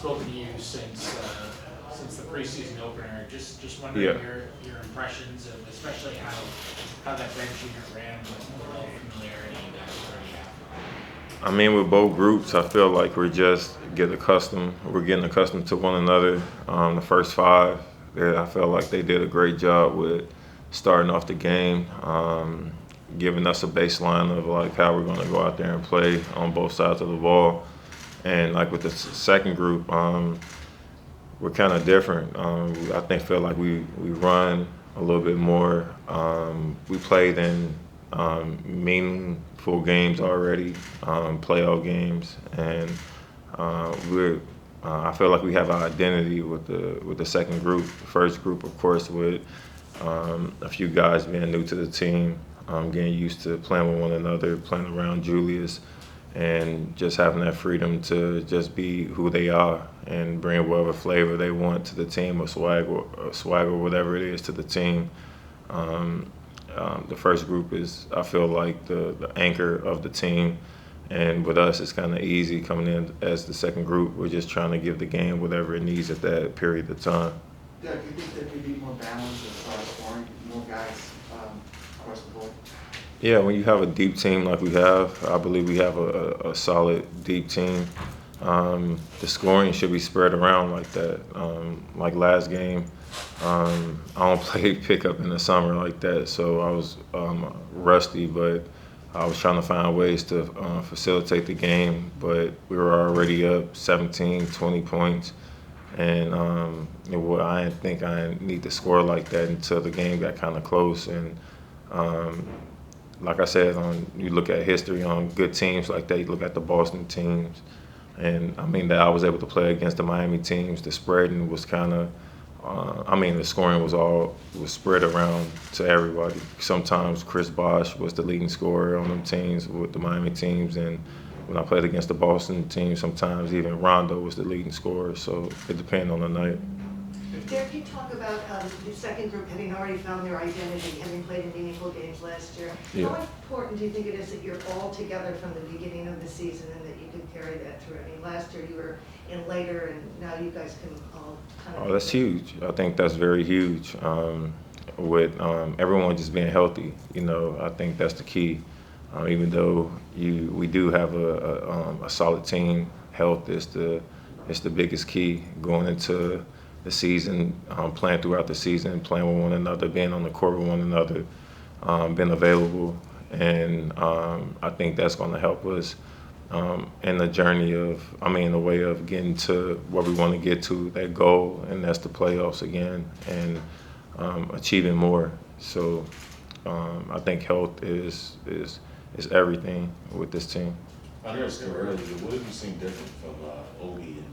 spoken to you since the preseason opener. Just wondering Yeah. your impressions of especially how that bench unit ran with the little familiarity you guys already have. I mean, with both groups, I feel like we're getting accustomed to one another. The first five, I felt like they did a great job with starting off the game, giving us a baseline of like how we're going to go out there and play on both sides of the ball. And like with the second group, we're kind of different. I feel like we run a little bit more. We played in meaningful games already, playoff games, and we're. I feel like we have an identity with the second group. The first group, of course, with a few guys being new to the team, getting used to playing with one another, playing around Julius, and just having that freedom to just be who they are and bring whatever flavor they want to the team, or swag or whatever it is to the team. The first group is, I feel like, the anchor of the team. And with us, it's kind of easy coming in as the second group. We're just trying to give the game whatever it needs at that period of time. Yeah, do you think there could be more balance as far as scoring, more guys across the board? Yeah, when you have a deep team like we have, I believe we have a solid, deep team. The scoring should be spread around like that. Like last game, I don't play pickup in the summer like that, so I was rusty, but I was trying to find ways to facilitate the game, but we were already up 17, 20 points. And I didn't think I didn't need to score like that until the game got kind of close. And like I said, you look at history on good teams like that, you look at the Boston teams. And I mean, that I was able to play against the Miami teams. The spreading was kind of, the scoring was spread around to everybody. Sometimes Chris Bosh was the leading scorer on them teams with the Miami teams, and when I played against the Boston team, sometimes even Rondo was the leading scorer. So it depended on the night. Derrick, you talk about the second group having already found their identity, having played in meaningful games last year. Yeah. How important do you think it is that you're all together from the beginning of the season and that you can carry that through? I mean, last year you were in later, and now you guys can all kind of. Oh, that's huge. I think that's very huge. With everyone just being healthy, I think that's the key. Even though we do have a solid team, health is the biggest key going into the season, playing throughout the season, playing with one another, being on the court with one another, being available, and I think that's going to help us in the journey in the way of getting to where we want to get to, that goal, and that's the playoffs again, and achieving more. So I think health is everything with this team. I know it's still early, but what have you seen different from Obi and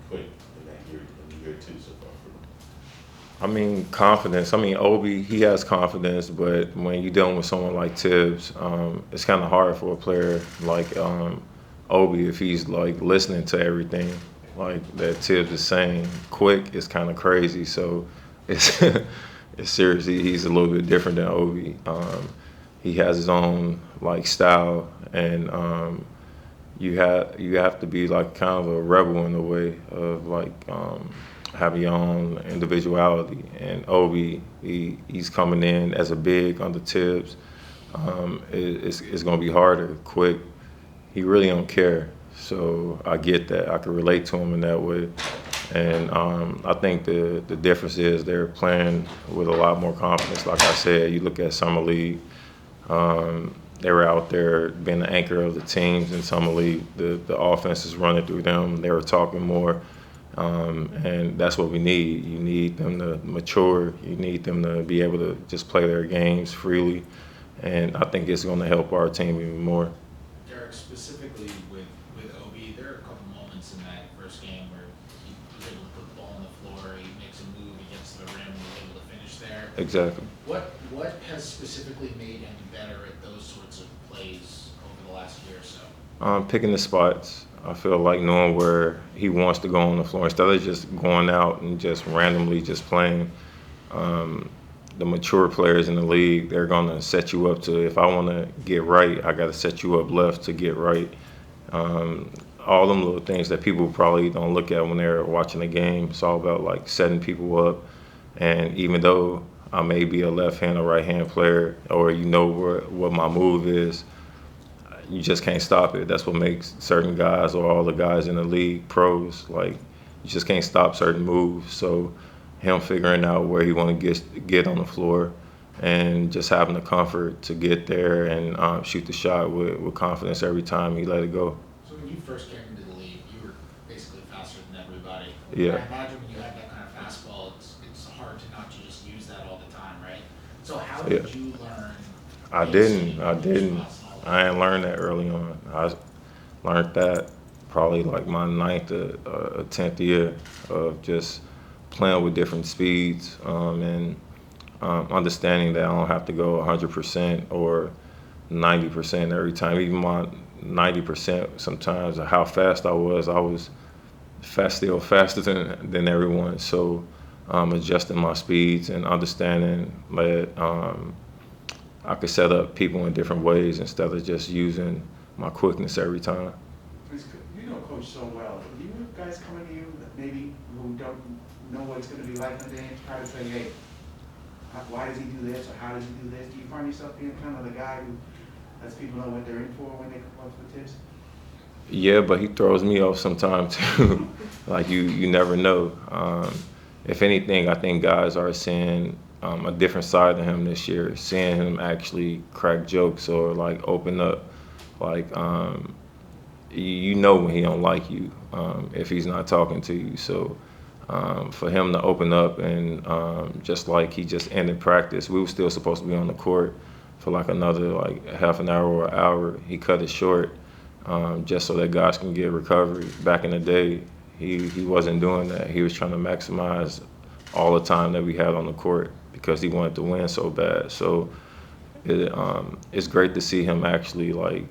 Quick in that year, in year two so far? I mean, confidence. Obi, he has confidence, but when you're dealing with someone like Tibbs, it's kind of hard for a player like Obi if he's like listening to everything like that Tibbs is saying. Quick is kind of crazy, so it's it's seriously, he's a little bit different than Obi. He has his own like style, and you have to be like kind of a rebel in a way of like have your own individuality. And Obi, he's coming in as a big under Tibbs. It's going to be harder. Quick, he really don't care. So I get that. I can relate to him in that way. And I think the difference is they're playing with a lot more confidence. Like I said, you look at Summer League, they were out there being the anchor of the teams in Summer League. The offense is running through them. They were talking more. And that's what we need. You need them to mature. You need them to be able to just play their games freely. And I think it's going to help our team even more. Derrick, specifically with Obi, there are a couple moments in that first game where he was able to put the ball on the floor, he makes a move against the rim, and was able to finish there. Exactly. What has specifically made him better at those sorts of plays over the last year or so? Picking the spots. I feel like knowing where he wants to go on the floor instead of just going out and just randomly just playing. The mature players in the league, they're going to set you up to, if I want to get right, I got to set you up left to get right. all them little things that people probably don't look at when they're watching the game. It's all about like setting people up. And even though I may be a left hand or right hand player, or you know what my move is, you just can't stop it. That's what makes certain guys or all the guys in the league pros. Like, you just can't stop certain moves. So him figuring out where he want to get on the floor and just having the comfort to get there and shoot the shot with confidence every time he let it go. So when you first came into the league, you were basically faster than everybody. Yeah. I imagine when you have that kind of fastball, it's hard to not to just use that all the time, right? So how did Yeah. you learn? I didn't. I didn't learn that early on. I learned that probably like my 9th or 10th year of just playing with different speeds and understanding that I don't have to go 100% or 90% every time. Even my 90% sometimes of how fast I was still faster than everyone. So adjusting my speeds and understanding that I could set up people in different ways instead of just using my quickness every time. You know Coach so well. Do you guys coming to you that maybe who don't know what it's going to be like in the day and try to say, hey, why does he do this or how does he do this? Do you find yourself being kind of the guy who lets people know what they're in for when they come up for tips? Yeah, but he throws me off sometimes too. Like you never know. If anything, I think guys are seeing a different side of him this year, seeing him actually crack jokes or like open up. Like you know when he don't like you if he's not talking to you. So for him to open up and just like he just ended practice, we were still supposed to be on the court for like another like half an hour or an hour. He cut it short just so that guys can get recovery. Back in the day, he wasn't doing that. He was trying to maximize all the time that we had on the court because he wanted to win so bad. So it's great to see him actually like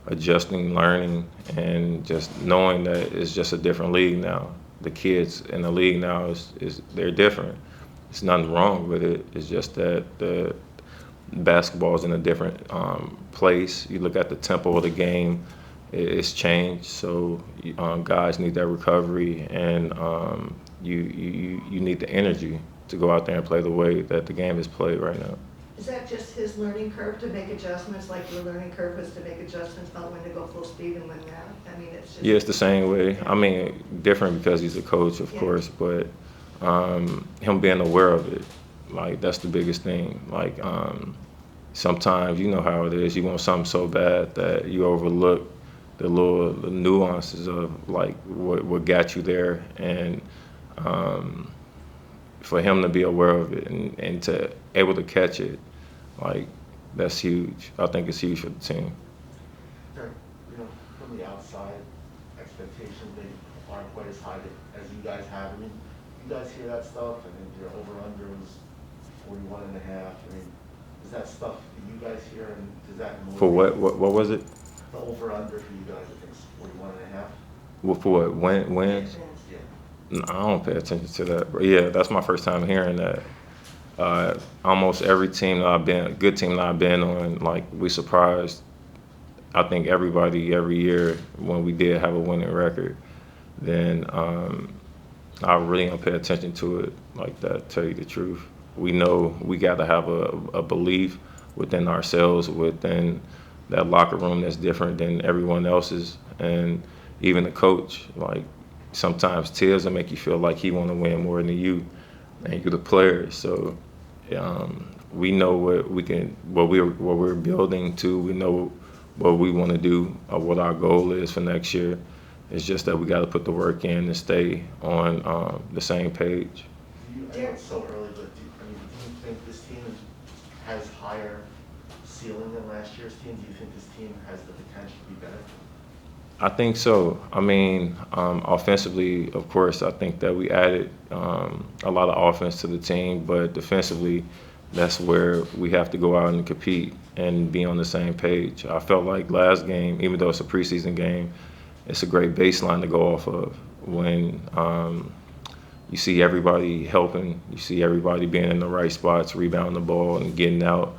adjusting, learning, and just knowing that it's just a different league now. The kids in the league now is they're different. It's nothing wrong with it. It's just that the basketball is in a different place. You look at the tempo of the game, it's changed. So guys need that recovery, and you need the energy to go out there and play the way that the game is played right now. Is that just his learning curve to make adjustments, like your learning curve was to make adjustments about when to go full speed and when not? I mean, it's just... Yeah, it's the same way. I mean, different because he's a coach, of course, but him being aware of it, like, that's the biggest thing. Like, sometimes, you know how it is, you want something so bad that you overlook the nuances of, like, what got you there, and for him to be aware of it and to able to catch it, like, that's huge. I think it's huge for the team. Derrick, you know, from the outside, expectations maybe aren't quite as high as you guys have. I mean, you guys hear that stuff, and then your over-under was 41 and a half. I mean, is that stuff that you guys hear, and does that motivate? For what was it? The over-under for you guys, I think, is 41 and a half. Well, for what? Wins? Yeah. No, I don't pay attention to that. But yeah, that's my first time hearing that. Almost every team that good team that I've been on, like, we surprised, I think, everybody every year when we did have a winning record. Then I really don't pay attention to it like that, tell you the truth. We know we got to have a belief within ourselves, within that locker room that's different than everyone else's. And even the coach, like, sometimes Tibbs will make you feel like he want to win more than you, and you're the player. So we know what we're building to. We know what we want to do, or what our goal is for next year. It's just that we got to put the work in and stay on the same page. I know it's so early, but do you think this team has higher ceiling than last year's team? Do you think this team has the potential to be better? I think so. I mean, offensively, of course, I think that we added a lot of offense to the team, but defensively, that's where we have to go out and compete and be on the same page. I felt like last game, even though it's a preseason game, it's a great baseline to go off of when you see everybody helping, you see everybody being in the right spots, rebounding the ball and getting out.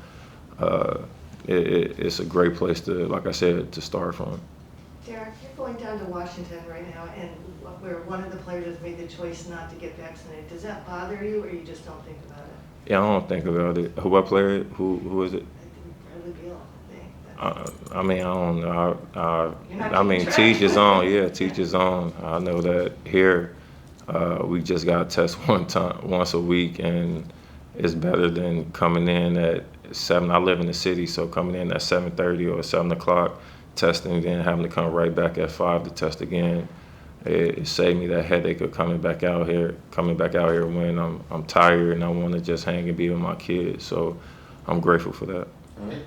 It's a great place to, like I said, to start from. Derrick, you're going down to Washington right now and where one of the players has made the choice not to get vaccinated, does that bother you or you just don't think about it? Yeah, I don't think about it. What player? Who is it? I think Bradley Beal, I think. I mean, I don't know. You're not I mean, keeping track. teach his own. Yeah, teach his own. I know that here, we just got to test once a week, and it's better than coming in at 7. I live in the city, so coming in at 7:30 or 7 o'clock, testing, then having to come right back at 5 to test again. It saved me that headache of coming back out here when I'm tired and I want to just hang and be with my kids. So I'm grateful for that. All right,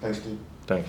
thanks, Steve. Thanks.